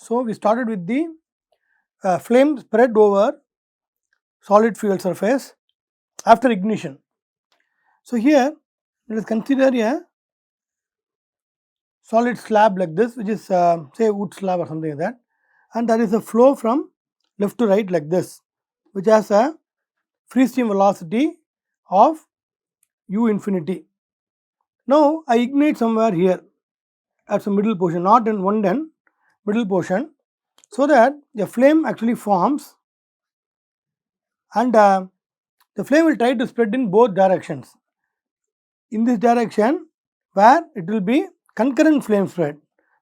So, we started with the flame spread over solid fuel surface after ignition. So, here let us consider a solid slab like this, which is say wood slab or something like that, and there is a flow from left to right like this, which has a free stream velocity of u infinity. Now, I ignite somewhere here at some middle portion, not in one end, middle portion, so that the flame actually forms, and the flame will try to spread in both directions. In this direction, where it will be concurrent flame spread,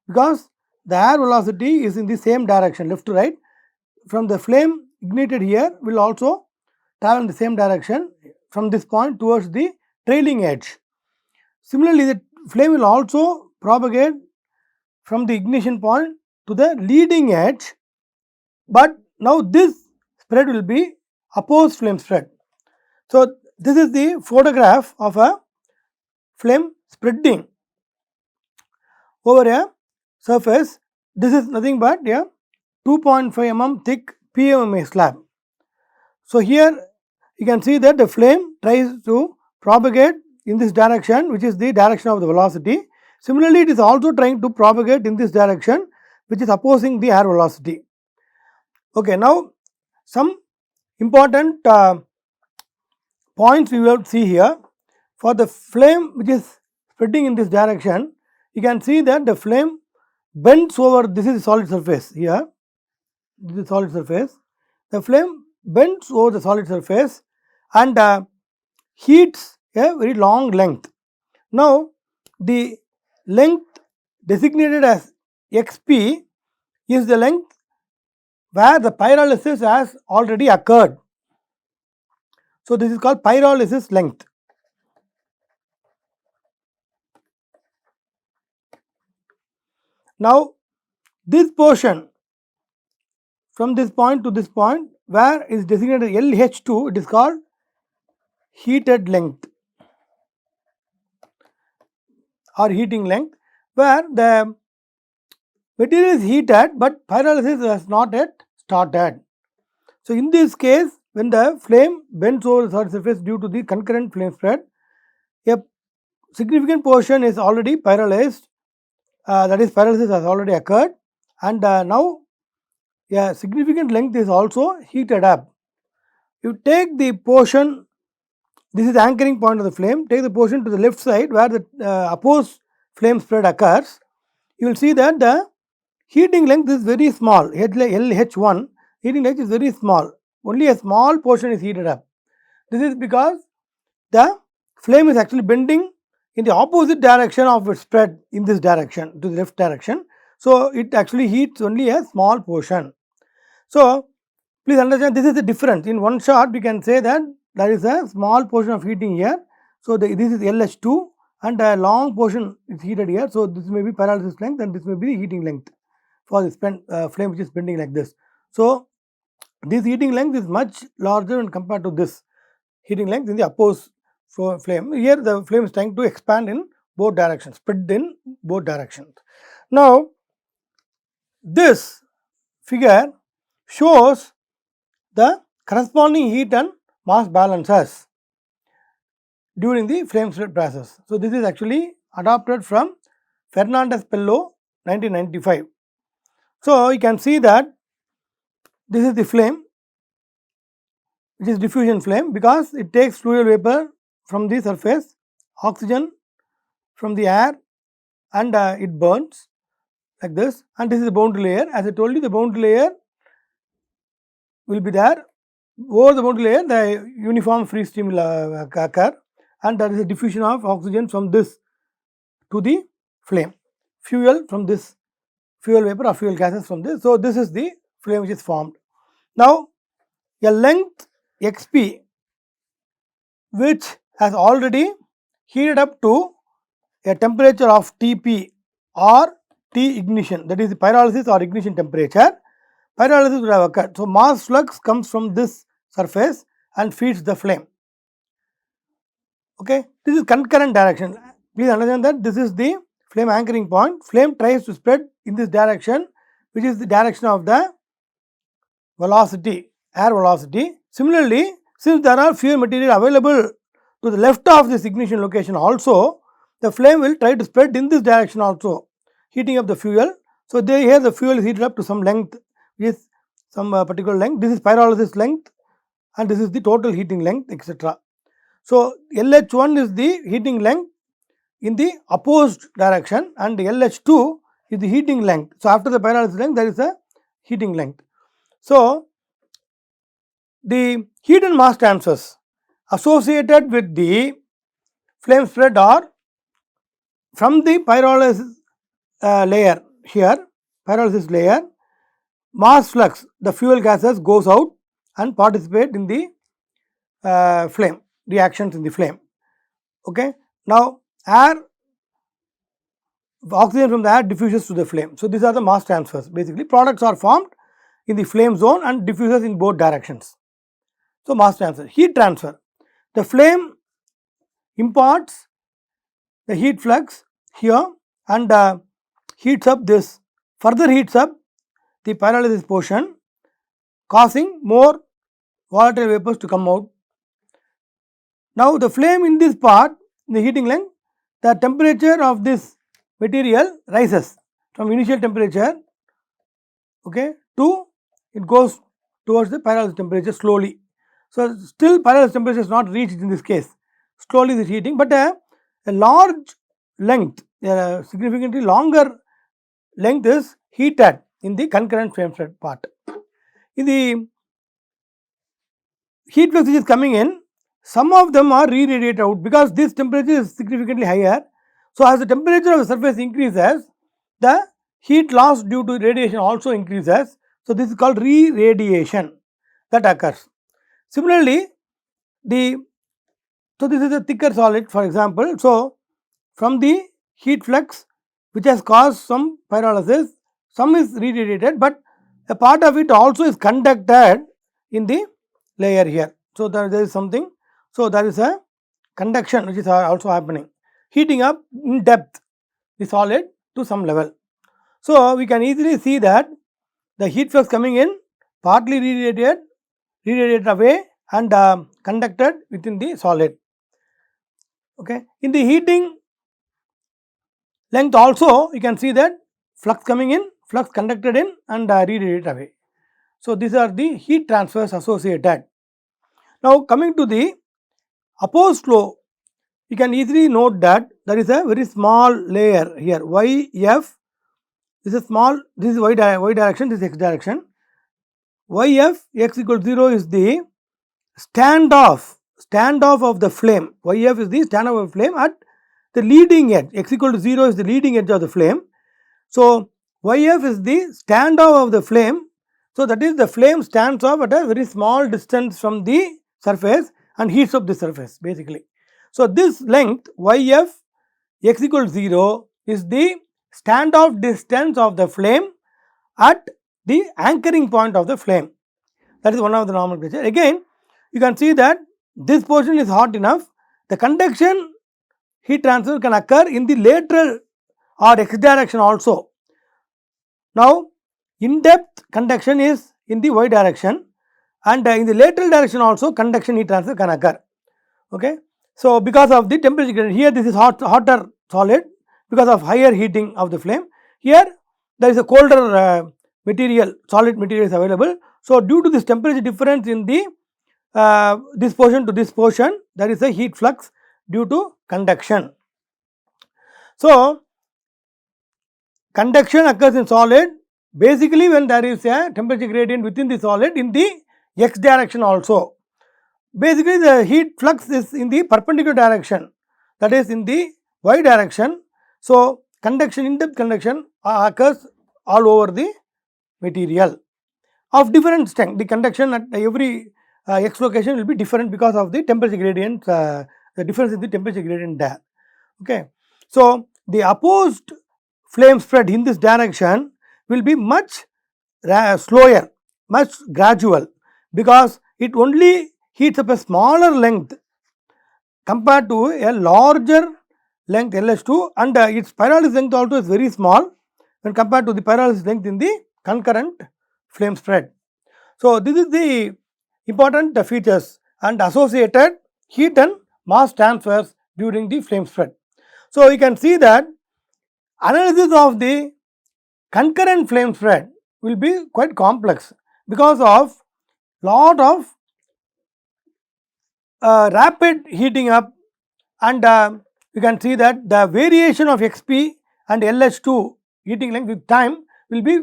because the air velocity is in the same direction, left to right. From the flame ignited here will also travel in the same direction from this point towards the trailing edge. Similarly, the flame will also propagate from the ignition point to the leading edge, but now this spread will be opposed flame spread. So, this is the photograph of a flame spreading over a surface. This is nothing but a 2.5 mm thick PMMA slab. So, here you can see that the flame tries to propagate in this direction, which is the direction of the velocity. Similarly, it is also trying to propagate in this direction, which is opposing the air velocity. Okay, now some important points we will see here. For the flame which is spreading in this direction, you can see that the flame bends over. This is the solid surface here. This is solid surface. The flame bends over the solid surface and heats a very long length. Now, the length designated as xp is the length where the pyrolysis has already occurred. So, this is called pyrolysis length. Now, this portion from this point to this point where is designated LH2, it is called heated length or heating length, where the material is heated but pyrolysis has not yet started. So, in this case, when the flame bends over the solid surface due to the concurrent flame spread, a significant portion is already pyrolyzed, that is pyrolysis has already occurred, and now a significant length is also heated up. You take the portion, this is the anchoring point of the flame, take the portion to the left side where the opposed flame spread occurs. You will see that the heating length is very small, LH1 heating length is very small, only a small portion is heated up. This is because the flame is actually bending in the opposite direction of its spread in this direction, to the left direction. So, it actually heats only a small portion. So, please understand this is the difference. In one shot, we can say that there is a small portion of heating here. So, this is LH2 and a long portion is heated here. So, this may be pyrolysis length and this may be the heating length for the flame which is bending like this. So, this heating length is much larger when compared to this heating length in the opposed flame. Here the flame is trying to expand in both directions, spread in both directions. Now, this figure shows the corresponding heat and mass balances during the flame spread process. So, this is actually adopted from Fernandez-Pello 1995. So, you can see that this is the flame, which is diffusion flame, because it takes fluid vapor from the surface, oxygen from the air, and it burns like this, and this is the boundary layer. As I told you, the boundary layer will be there. Over the boundary layer, the uniform free stream will occur, and there is a diffusion of oxygen from this to the flame, fuel from this, fuel vapor or fuel gases from this. So, this is the flame which is formed. Now, a length xp which has already heated up to a temperature of Tp or T ignition, that is the pyrolysis or ignition temperature, pyrolysis would have occurred. So, mass flux comes from this surface and feeds the flame. Okay, this is concurrent direction. Please understand that this is the flame anchoring point. Flame tries to spread in this direction which is the direction of the velocity, air velocity. Similarly, since there are fuel material available to the left of this ignition location also, the flame will try to spread in this direction also, heating up the fuel. So, here the fuel is heated up to some length, which is some particular length. This is pyrolysis length and this is the total heating length, etc. So, LH1 is the heating length in the opposed direction and LH2 is the heating length. So, after the pyrolysis length there is a heating length. So, the heat and mass transfers associated with the flame spread are from the pyrolysis layer here, pyrolysis layer, mass flux, the fuel gases goes out and participate in the flame, reactions in the flame. Okay. Now, oxygen from the air diffuses to the flame. So, these are the mass transfers. Basically, products are formed in the flame zone and diffuses in both directions. So, mass transfer. Heat transfer. The flame imparts the heat flux here and heats up this, further heats up the pyrolysis portion, causing more volatile vapors to come out. Now, the flame in this part, in the heating length, the temperature of this material rises from initial temperature, okay, to it goes towards the pyrolysis temperature slowly. So, still pyrolysis temperature is not reached in this case, slowly it is heating, but a large length, a significantly longer length is heated in the concurrent flame spread part. In the heat flux which is coming in, some of them are re-radiated out because this temperature is significantly higher. So, as the temperature of the surface increases, the heat loss due to radiation also increases. So, this is called re-radiation that occurs. Similarly, this is a thicker solid, for example. So, from the heat flux which has caused some pyrolysis, some is re-radiated, but a part of it also is conducted in the layer here. So, there is something. So, there is a conduction which is also happening, heating up in depth the solid to some level. So, we can easily see that the heat flux coming in partly re-radiated away and conducted within the solid. Okay. In the heating length also you can see that flux coming in, flux conducted in and re-radiated away. So, these are the heat transfers associated. Now, coming to the opposed flow, you can easily note that there is a very small layer here, YF. This is small, this is y direction, this is x direction. YF x equal 0 is the standoff of the flame. YF is the standoff of the flame at the leading edge, x equal to 0 is the leading edge of the flame. So, YF is the standoff of the flame. So, that is the flame stands off at a very small distance from the surface and heats up the surface basically. So, this length YF x equal to 0 is the standoff distance of the flame at the anchoring point of the flame. That is one of the nomenclature. Again, you can see that this portion is hot enough. The conduction heat transfer can occur in the lateral or x direction also. Now, in-depth conduction is in the y direction and in the lateral direction also conduction heat transfer can occur. Okay. So, because of the temperature gradient, here this is hotter solid because of higher heating of the flame. Here there is a colder material, solid material is available. So, due to this temperature difference in the this portion to this portion, there is a heat flux due to conduction. So, conduction occurs in solid basically when there is a temperature gradient within the solid in the x direction also. Basically, the heat flux is in the perpendicular direction, that is in the y direction. So, conduction, in-depth conduction occurs all over the material of different strength. The conduction at every x location will be different because of the temperature gradient, the difference in the temperature gradient there. Okay. So, the opposed flame spread in this direction will be much slower, much gradual, because it only heats up a smaller length compared to a larger length LH2 and its pyrolysis length also is very small when compared to the pyrolysis length in the concurrent flame spread. So, this is the important features and associated heat and mass transfers during the flame spread. So, you can see that analysis of the concurrent flame spread will be quite complex because of lot of rapid heating up, and you can see that the variation of XP and LH2 heating length with time will be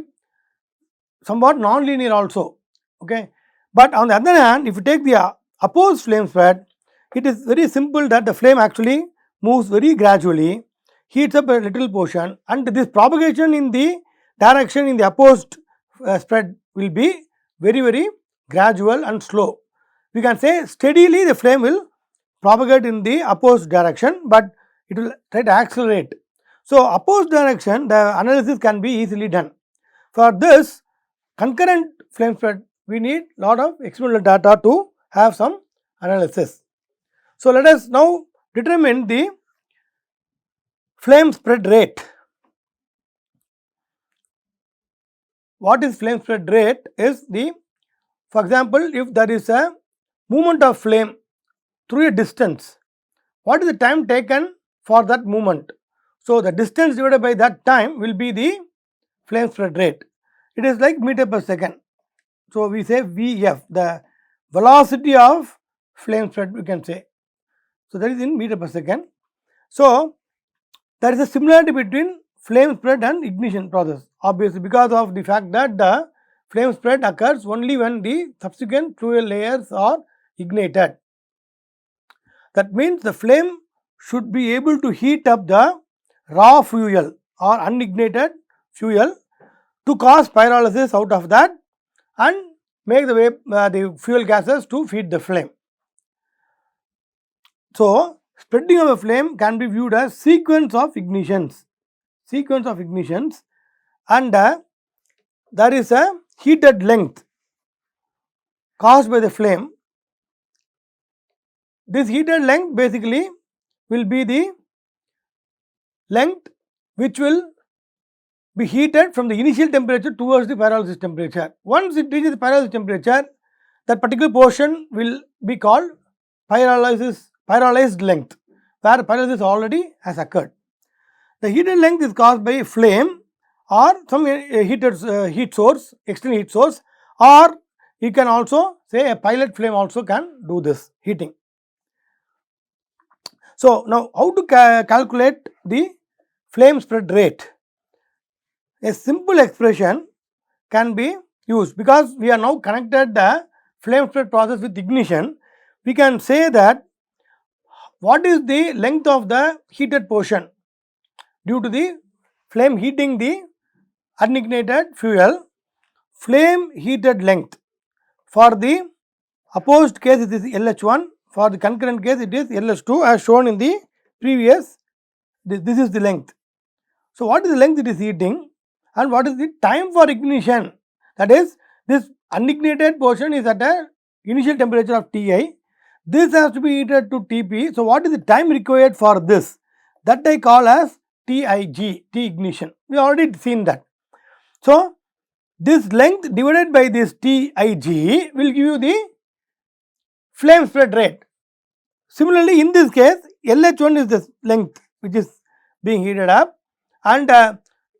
somewhat non-linear also. Okay. But on the other hand, if you take the opposed flame spread, it is very simple that the flame actually moves very gradually, heats up a little portion, and this propagation in the direction in the opposed spread will be very gradual and slow. We can say steadily the flame will propagate in the opposed direction, but it will try to accelerate. So, opposed direction the analysis can be easily done. For this concurrent flame spread, we need lot of experimental data to have some analysis. So, let us now determine the flame spread rate. What is flame spread rate is the, for example, if there is a movement of flame through a distance, what is the time taken for that movement? So, the distance divided by that time will be the flame spread rate. It is like meter per second. So, we say Vf, the velocity of flame spread we can say. So, that is in meter per second. So, there is a similarity between flame spread and ignition process, obviously because of the fact that the flame spread occurs only when the subsequent fuel layers are ignited. That means the flame should be able to heat up the raw fuel or unignited fuel to cause pyrolysis out of that and make the fuel gases to feed the flame. So, spreading of a flame can be viewed as sequence of ignitions, and there is a heated length caused by the flame. This heated length basically will be the length which will be heated from the initial temperature towards the pyrolysis temperature. Once it reaches the pyrolysis temperature, that particular portion will be called pyrolyzed length, where pyrolysis already has occurred. The heated length is caused by a flame or some heat source, external heat source, or you can also say a pilot flame also can do this heating. So, now how to calculate the flame spread rate? A simple expression can be used because we are now connected the flame spread process with ignition. We can say that what is the length of the heated portion due to the flame heating the unignited fuel. Flame heated length for the opposed case it is LH1, for the concurrent case it is LH2 as shown in the previous. This is the length. So, what is the length it is heating and what is the time for ignition? That is, this unignited portion is at a initial temperature of Ti. This has to be heated to Tp. So, what is the time required for this? That I call as TIG, T ignition. We already seen that. So, this length divided by this TIG will give you the flame spread rate. Similarly, in this case, LH1 is the length which is being heated up, and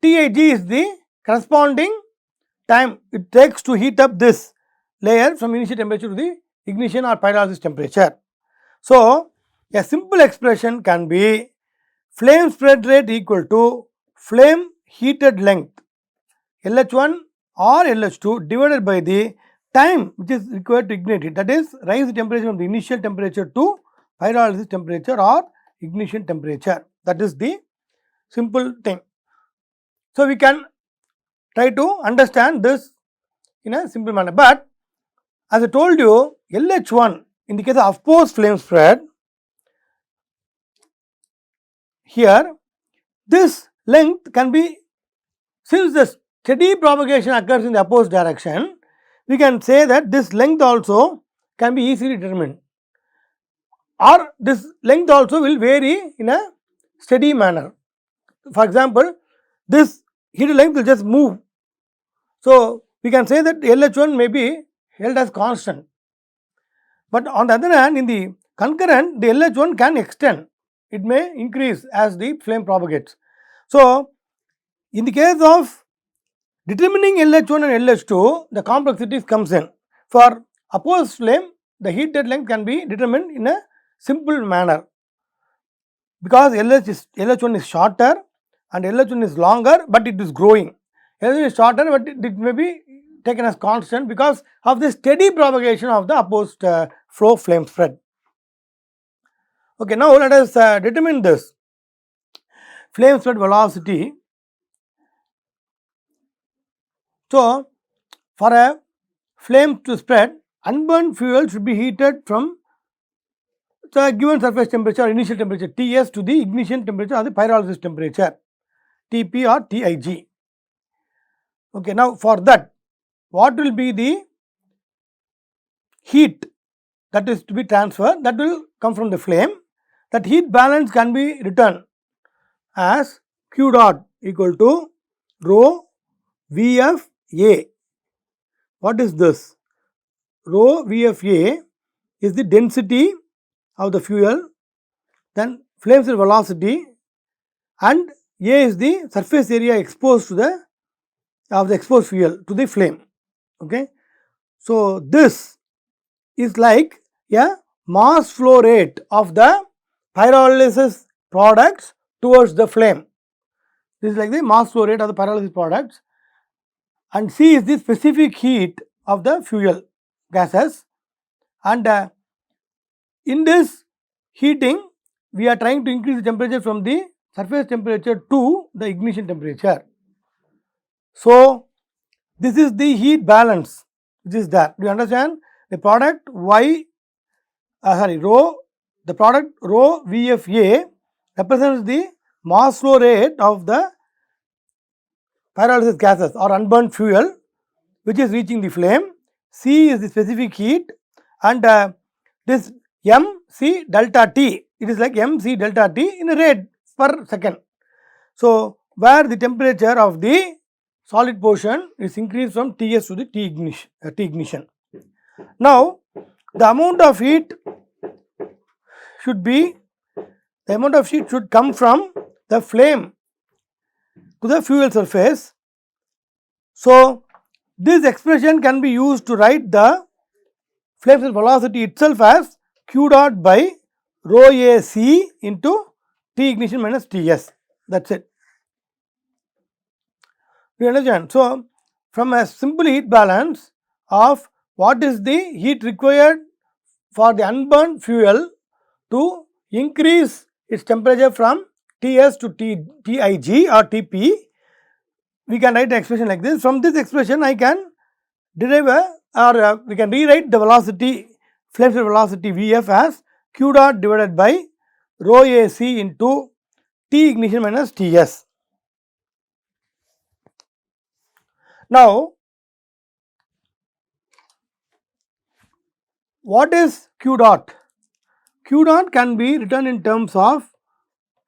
TIG is the corresponding time it takes to heat up this layer from initial temperature to the ignition or pyrolysis temperature. So, a simple expression can be flame spread rate equal to flame heated length LH1 or LH2 divided by the time which is required to ignite it, that is rise the temperature from the initial temperature to pyrolysis temperature or ignition temperature. That is the simple thing. So, we can try to understand this in a simple manner, but as I told you, LH1 in the case of opposed flame spread, here this length can be, since the steady propagation occurs in the opposite direction, we can say that this length also can be easily determined, or this length also will vary in a steady manner. For example, this heated length will just move So, we can say that LH1 may be held as constant, but on the other hand, in the concurrent, the LH1 can extend, it may increase as the flame propagates. So, in the case of determining LH1 and LH2, the complexities comes in. For opposed flame, the heat dead length can be determined in a simple manner, because LH1 is shorter and LH1 is longer, but it is growing. LH1 is shorter, but it may be taken as constant because of the steady propagation of the opposed flow flame spread. Okay, now let us determine this flame spread velocity. So, for a flame to spread, unburned fuel should be heated from the given surface temperature or initial temperature Ts to the ignition temperature or the pyrolysis temperature Tp or Tig. Okay, now for that, what will be the heat that is to be transferred? That will come from the flame. That heat balance can be written as Q dot equal to rho VFA. What is this? Rho VFA is the density of the fuel, then flame spread velocity, and A is the surface area exposed to the exposed fuel to the flame. Okay, so this is like a mass flow rate of the pyrolysis products towards the flame. This is like the mass flow rate of the pyrolysis products, and C is the specific heat of the fuel gases, and in this heating we are trying to increase the temperature from the surface temperature to the ignition temperature. So, this is the heat balance which is there. Do you understand? The product the product rho VFA represents the mass flow rate of the pyrolysis gases or unburned fuel which is reaching the flame. C is the specific heat, and this mc delta T, it is like mc delta T in a rate per second. So, where the temperature of the solid portion is increased from Ts to the T ignition. Now, the amount of heat should come from the flame to the fuel surface. So, this expression can be used to write the flame velocity itself as Q dot by rho AC into T ignition minus Ts. That's it. Do you understand? So, from a simple heat balance of what is the heat required for the unburned fuel to increase its temperature from Ts to Tig or Tp, we can write an expression like this. From this expression, I can derive we can rewrite the velocity, flame spread velocity Vf as Q dot divided by rho AC into T ignition minus Ts. Now, what is Q dot? Q dot can be written in terms of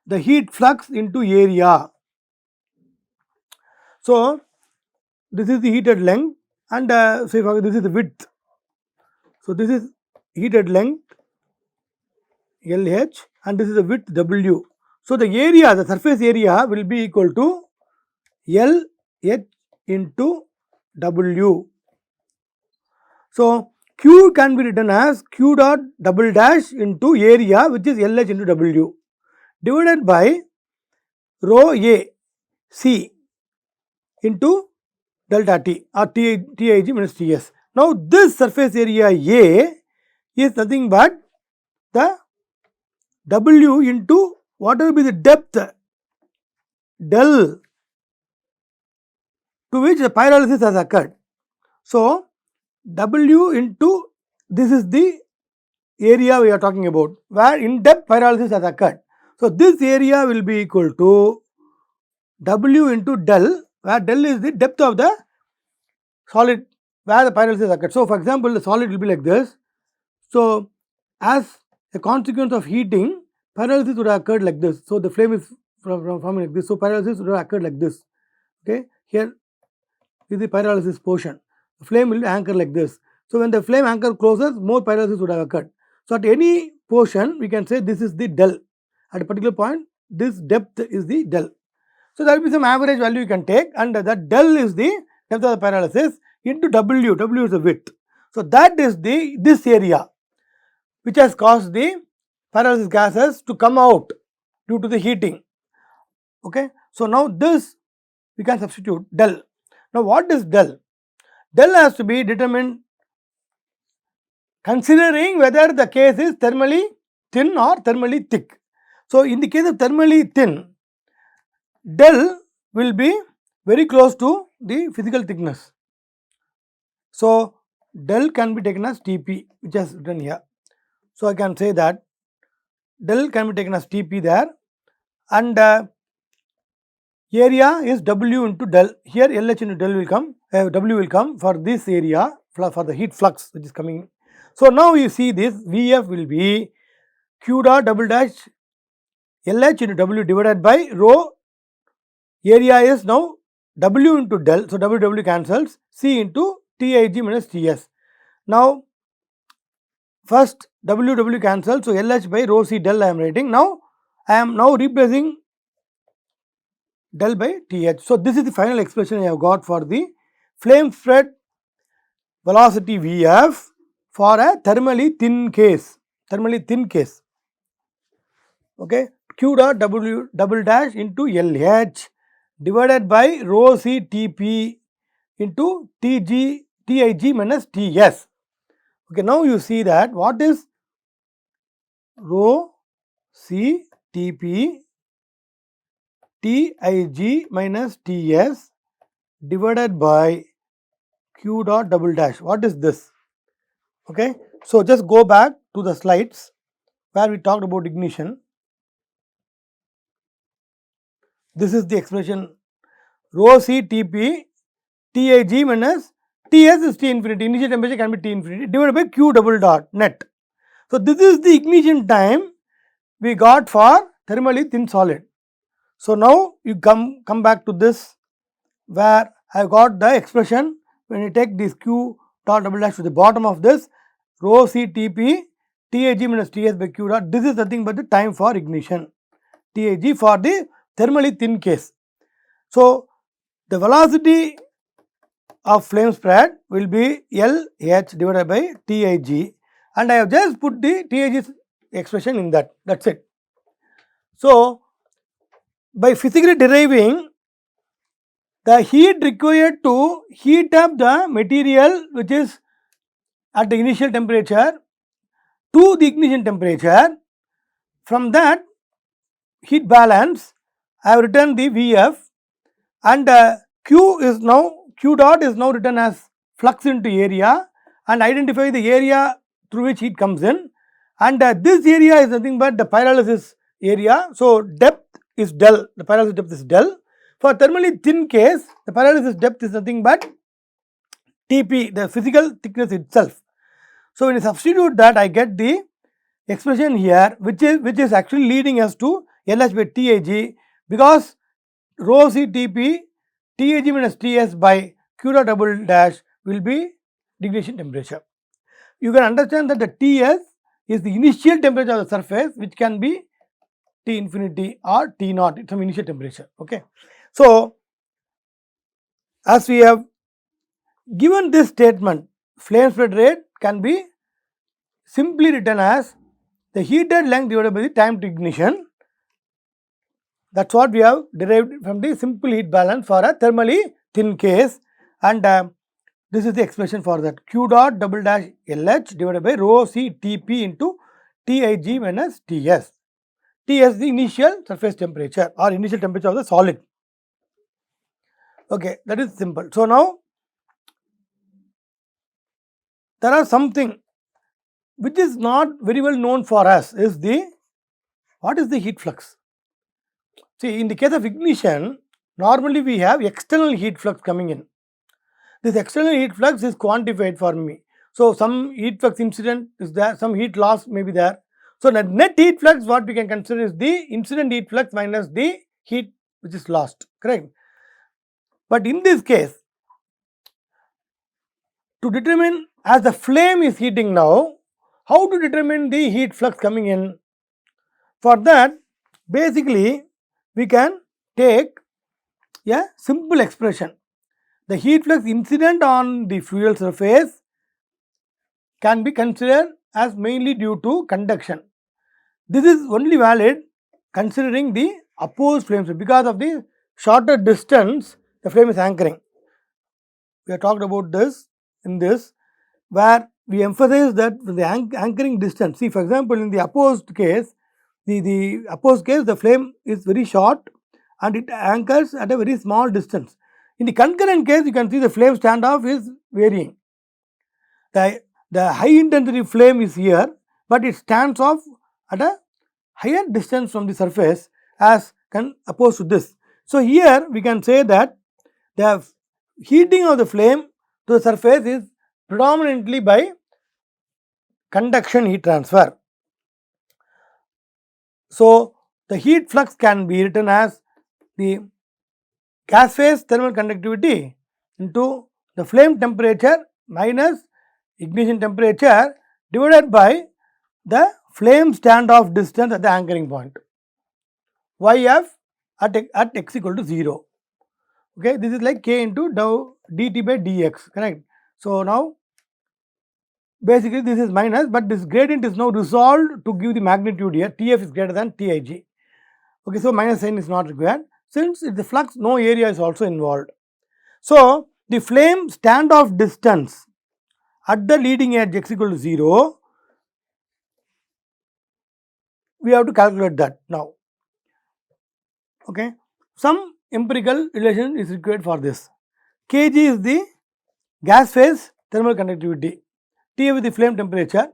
the heat flux into area. So, this is the heated length, and say this is the width. So, this is heated length LH and this is the width W. So, the area, the surface area will be equal to LH into W. So, Q can be written as Q dot double dash into area, which is LH into W, divided by rho A C into delta T or Tig minus Ts. Now, this surface area A is nothing but the W into what will be the depth del to which the pyrolysis has occurred. So, W into this is the area we are talking about where in depth pyrolysis has occurred. So, this area will be equal to W into del, where del is the depth of the solid where the pyrolysis has occurred. So, for example, the solid will be like this. So, as a consequence of heating, pyrolysis would have occurred like this. So, the flame is from like this. So, pyrolysis would have occurred like this. Okay, here is the pyrolysis portion. The flame will anchor like this. So when the flame anchor closes, more pyrolysis would have occurred. So at any portion, we can say this is the del. At a particular point, this depth is the del. So there will be some average value you can take, and that del is the depth of the pyrolysis into W. W is the width. So that is this area which has caused the pyrolysis gases to come out due to the heating. Okay. So now this we can substitute del. Now what is del? Del has to be determined considering whether the case is thermally thin or thermally thick. So in the case of thermally thin, del will be very close to the physical thickness. So del can be taken as Tp, which is written here. So I can say that del can be taken as Tp there, and area is W into del. Here LH into del will come, W will come for this area for the heat flux which is coming. So now you see this Vf will be Q dot double dash LH into W divided by rho. Area is now W into del, so W cancels, C into Tij minus Ts. Now first W cancels, so LH by rho C del I am writing. Now I am now replacing del by Th. So this is the final expression I have got for the flame spread velocity Vf for a thermally thin case. Okay, Q dot W double dash into LH divided by rho C Tp into Tij minus Ts. Okay, now you see that what is rho C Tp Tij minus Ts divided by Q dot double dash. What is this? Okay, so just go back to the slides where we talked about ignition. This is the expression rho C Tp Tij minus Ts is T infinity, initial temperature can be T infinity divided by Q double dot net. So this is the ignition time we got for thermally thin solid. So now you come back to this where I got the expression when you take this Q dot double dash to the bottom of this rho C Tp Tij minus Ts by Q dot. This is nothing but the time for ignition, Tij for the thermally thin case. So the velocity of flame spread will be LH divided by Tij, and I have just put the Tij expression in that. That's it. So by physically deriving the heat required to heat up the material which is at the initial temperature to the ignition temperature, from that heat balance I have written the Vf, and Q dot is now written as flux into area, and identify the area through which heat comes in, and this area is nothing but the pyrolysis area. So depth is del, the pyrolysis depth is del. For thermally thin case, the pyrolysis depth is nothing but Tp, the physical thickness itself. So when you substitute that, I get the expression here which is actually leading us to LH by Tij, because rho C Tp Tij minus Ts by Q dot double dash will be ignition temperature. You can understand that the Ts is the initial temperature of the surface, which can be T infinity or T naught, it's some initial temperature. Okay. So as we have given this statement, flame spread rate can be simply written as the heated length divided by the time to ignition. That's what we have derived from the simple heat balance for a thermally thin case, and this is the expression for that Q dot double dash LH divided by rho C Tp into Tij minus Ts. Ts the initial surface temperature or initial temperature of the solid. Okay, that is simple. So now there are something which is not very well known for us is what is the heat flux? See, in the case of ignition, normally we have external heat flux coming in. This external heat flux is quantified for me. So some heat flux incident is there, some heat loss may be there. So the net heat flux, what we can consider is the incident heat flux minus the heat which is lost, correct? But in this case, to determine, as the flame is heating now, how to determine the heat flux coming in? For that, basically we can take a simple expression. The heat flux incident on the fuel surface can be considered as mainly due to conduction. This is only valid considering the opposed flames. Because of the shorter distance the flame is anchoring. We have talked about this in this, where we emphasize that the anchoring distance. See, for example, in the opposed case, the opposed case, the flame is very short and it anchors at a very small distance. In the concurrent case, you can see the flame standoff is varying. The high intensity flame is here, but it stands off at a higher distance from the surface as opposed to this. So, here we can say that the heating of the flame to the surface is predominantly by conduction heat transfer. So, the heat flux can be written as the gas phase thermal conductivity into the flame temperature minus ignition temperature divided by the flame standoff distance at the anchoring point, YF at x equal to 0. Okay, this is like K into dou dt by dx, correct? So, now basically this is minus, but this gradient is now resolved to give the magnitude here. Tf is greater than Tij. Okay, so minus sign is not required. Since it's the flux, no area is also involved. So, the flame standoff distance at the leading edge x equal to 0, we have to calculate that now. Okay, some empirical relation is required for this. Kg is the gas phase thermal conductivity, Tf is the flame temperature,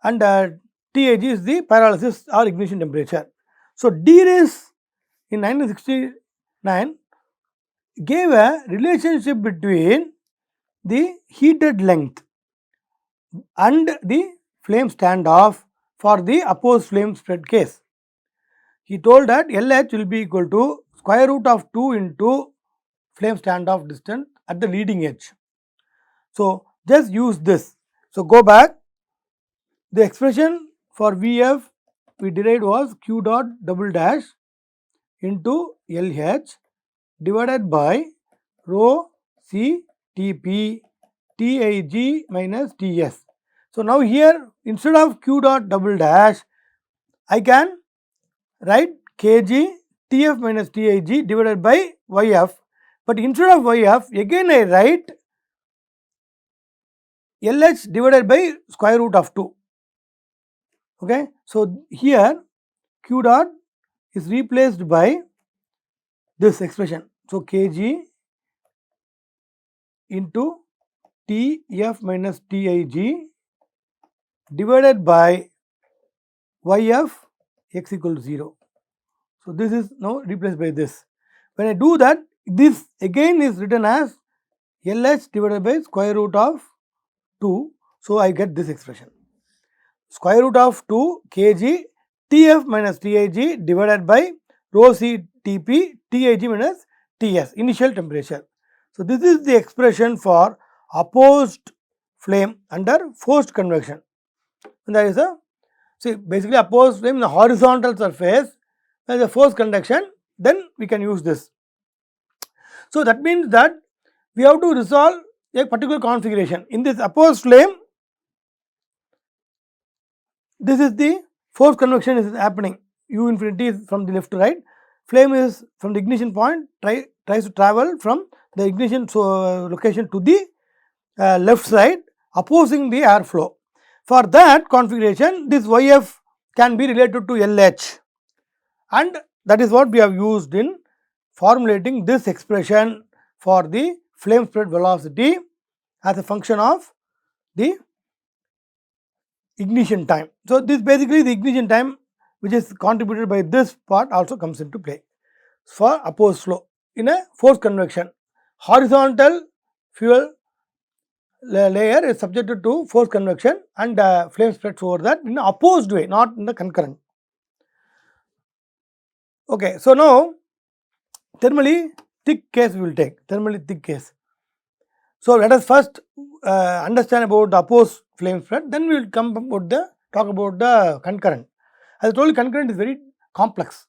and Taj is the pyrolysis or ignition temperature. So, D-Rays in 1969 gave a relationship between the heated length and the flame standoff for the opposed flame spread case. He told that LH will be equal to square root of 2 into flame standoff distance at the leading edge. So, just use this. So, go back. The expression for Vf we derived was Q dot double dash into LH divided by rho C Tp Tij minus Ts. So, now here instead of Q dot double dash, I can write Kg Tf minus Tij divided by Yf, but instead of Yf again I write LH divided by square root of 2. Okay. So, here Q dot is replaced by this expression. So, Kg into Tf minus Tij divided by Yf x equal to 0. So, this is now replaced by this. When I do that, this again is written as LH divided by square root of 2. So, I get this expression, square root of 2 Kg Tf minus Tij divided by rho C Tp Tij minus Ts, initial temperature. So, this is the expression for opposed flame under forced convection. And there is a, see, basically opposed flame in the horizontal surface, there is a forced conduction, then we can use this. So, that means that we have to resolve a particular configuration. In this opposed flame, this is the forced convection is happening, U infinity is from the left to right, flame is from the ignition point tries to travel from the ignition location to the left side opposing the airflow. For that configuration, this Yf can be related to LH, and that is what we have used in formulating this expression for the flame spread velocity as a function of the ignition time. So, this basically the ignition time which is contributed by this part also comes into play for opposed flow. In a forced convection, horizontal fuel layer is subjected to forced convection and flame spreads over that in an opposed way, not in the concurrent. Okay, so now thermally thick case we will take, thermally thick case. So let us first understand about the opposed flame spread, then we will come about talk about the concurrent. As I told you, concurrent is very complex.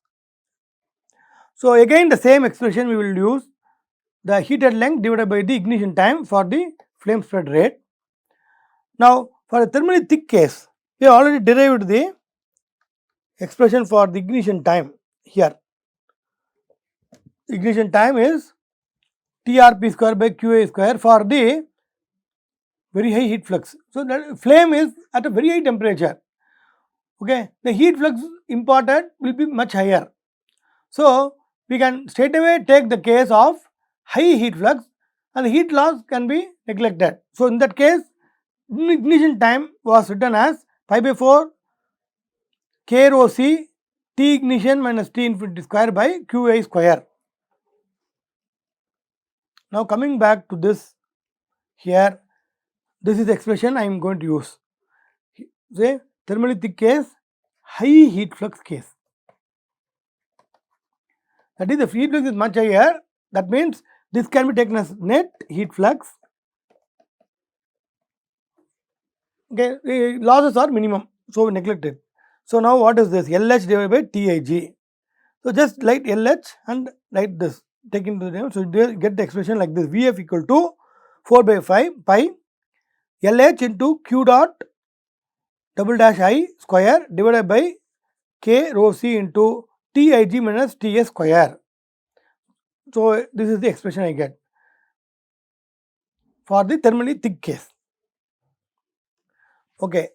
So again the same expression we will use, the heated length divided by the ignition time for the flame spread rate. Now for the thermally thick case, we have already derived the expression for the ignition time here. Ignition time is TRP square by QA square for the very high heat flux. So that flame is at a very high temperature. Okay, the heat flux imparted will be much higher. So we can straight away take the case of high heat flux and the heat loss can be neglected. So in that case, ignition time was written as pi by 4 K rho C T ignition minus T infinity square by QA square. Now coming back to this here, this is the expression I am going to use. Say thermally thick case, high heat flux case. That is, the heat flux is much higher. That means this can be taken as net heat flux. Okay, the losses are minimum, so we neglect it. So now what is this? LH divided by TIG. So just write LH and write this. Take into the so you get the expression like this: VF equal to 4 by 5 pi LH into Q dot double dash I square divided by K rho C into TIG minus TS square. So this is the expression I get for the thermally thick case. Okay,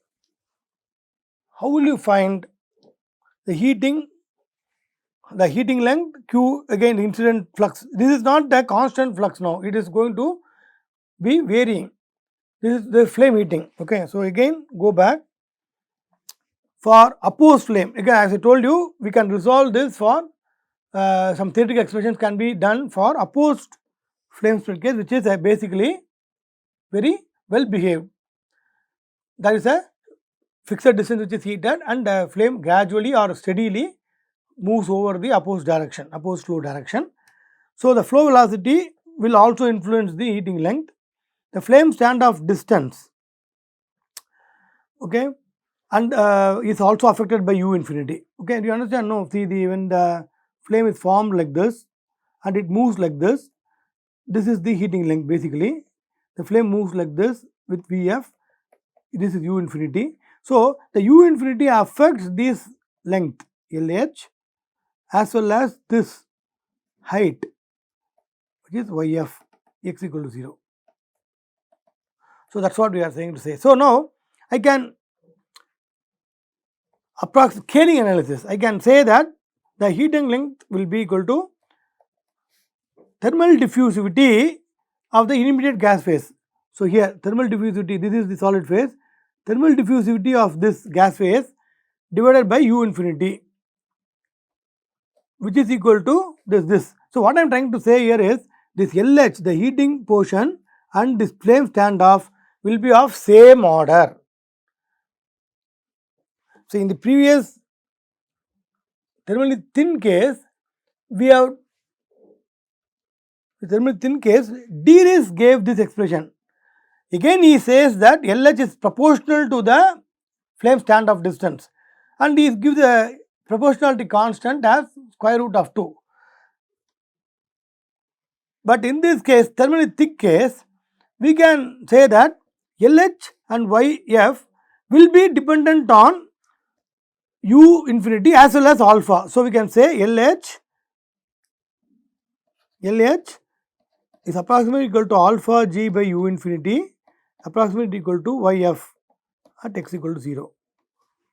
how will you find the heating length Q, again the incident flux? This is not the constant flux now, it is going to be varying. This is the flame heating. Okay, so again go back for opposed flame. Again, as I told you, we can resolve this for some theoretical expressions can be done for opposed flame spread case, which is basically very well behaved. That is a fixed distance which is heated and the flame gradually or steadily moves over the opposed flow direction. So the flow velocity will also influence the heating length. The flame standoff distance, okay, and is also affected by U infinity. Okay, do you understand? No, see, when the flame is formed like this and it moves like this, this is the heating length basically. The flame moves like this with Vf, this is U infinity. So the U infinity affects this length LH as well as this height, which is Yf x equal to 0. So that's what we are saying to say. So now I can approximate scaling analysis. I can say that the heating length will be equal to thermal diffusivity of the intermediate gas phase. So here thermal diffusivity, this is the solid phase, thermal diffusivity of this gas phase divided by U infinity, which is equal to this. So what I am trying to say here is this LH, the heating portion, and this flame standoff will be of same order. So in the previous thermally thin case, we have the thermally thin case, D-Risk gave this expression. Again he says that LH is proportional to the flame standoff distance and he gives a proportionality constant as square root of 2. But in this case, thermally thick case, we can say that LH and YF will be dependent on U infinity as well as alpha. So we can say LH is approximately equal to alpha G by U infinity, approximately equal to YF at x equal to 0.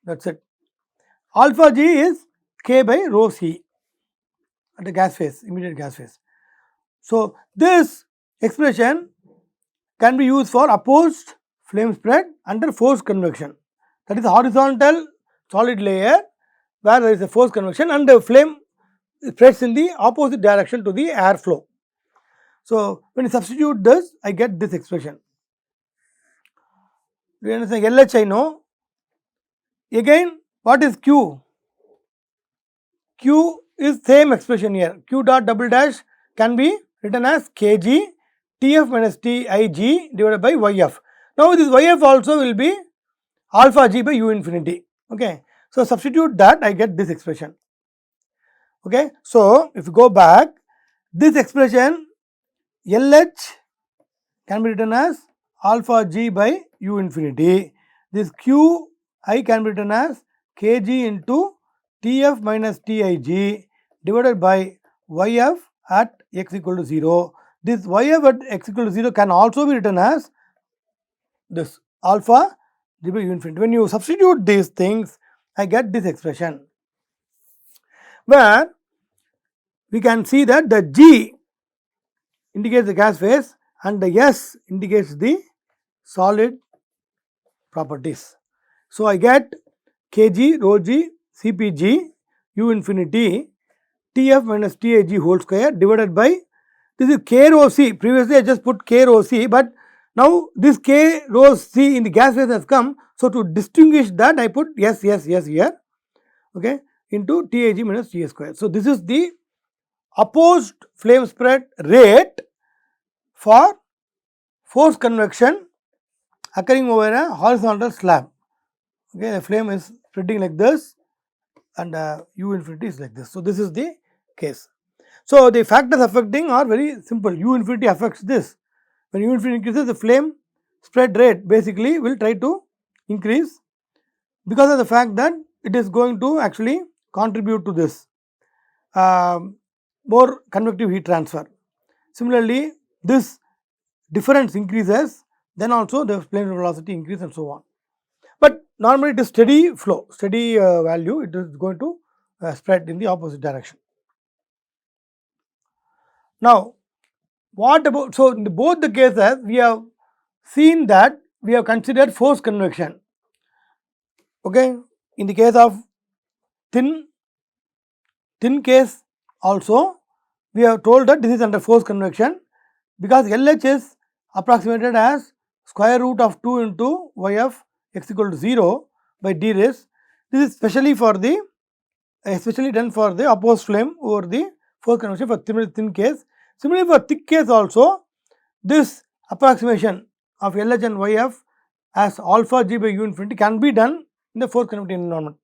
That's it. Alpha G is K by rho C at the gas phase, immediate gas phase. So this expression can be used for opposed flame spread under forced convection. That is horizontal solid layer where there is a forced convection and the flame spreads in the opposite direction to the airflow. So when you substitute this, I get this expression. Do you understand? LH I know. Again, what is Q? Q is same expression here. Q dot double dash can be written as Kg Tf minus Tij divided by Yf. Now this Yf also will be alpha g by u infinity. Okay. So substitute that, I get this expression. Okay. So if you go back, this expression LH can be written as alpha g by u infinity. This Qi can be written as kg into Tf minus Tij divided by Yf at x equal to 0. This Yf at x equal to 0 can also be written as this alpha g by u infinity. When you substitute these things, I get this expression, where we can see that the G indicates the gas phase and the S indicates the solid properties. So I get Kg, rho g, Cpg, u infinity, Tf minus Tij whole square divided by, this is K rho C. Previously I just put K rho C, but now this K rho C in the gas phase has come. So to distinguish that, I put S here, okay, into Tij minus T square. So this is the opposed flame spread rate for force convection occurring over a horizontal slab. Okay, the flame is spreading like this and u infinity is like this. So this is the case. So the factors affecting are very simple. U infinity affects this. When u infinity increases, the flame spread rate basically will try to increase, because of the fact that it is going to actually contribute to this more convective heat transfer. Similarly, this difference increases, then also the flame velocity increase and so on. But normally it is steady flow, steady value, it is going to spread in the opposite direction. Now, what about, so in both the cases we have seen that we have considered force convection. Okay, in the case of thin case also we have told that this is under force convection, because LH is approximated as square root of 2 into Yf x equal to 0 by d rays. This is especially done for the opposed flame over the force convection for thin case. Similarly, for thick case also, this approximation of LH and Yf as alpha g by u infinity can be done in the force convecting environment.